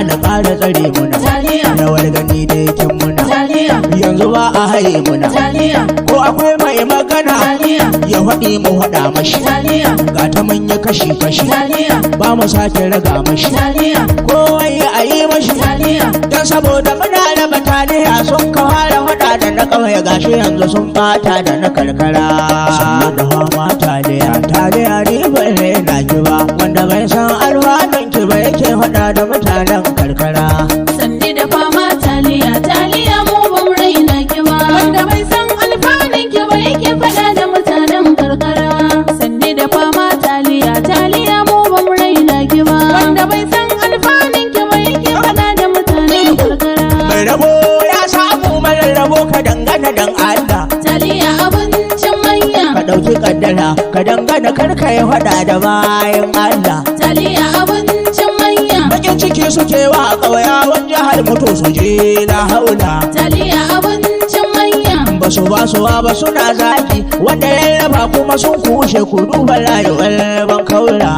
na ƙara tsare muna rawar gani da yakin muna yanzu ba a haye muna ko akwai mai magana ya faɗi mu faɗa mashi ga ta manya kashi ba mu sake raga mashi kowai ya ayi mashi don saboda muna da bataliya sun kawara faɗa da na ƙauye gashi yanzu sun ɓata da na karkara sannu da fama taliya ne bai raina ki ba wanda bai san alfanun ki ba yake faɗa da mutanen karkara sannu da fama taliya mu ba mu raina ki ba wanda bai san alfanun ki ba yake faɗa da mutanen karkara sannu da fama taliya mu ba mu raina ki ba wanda bai san alfanun ki ba yake faɗa da mutanen karkara mai rabo ya samu mara rabo ka dangana dan Allah taliya abincin manya ka ɗauki kaddara ka dangana karka ya faɗa da bayan Allah taliya abincin manya bakin ciki suke wa ƙauyawan jihar mutu su je na haula taliya abincin manya ba suna zaki wanda ya raba kuma sun kushe ku duba rayuwar ban kaura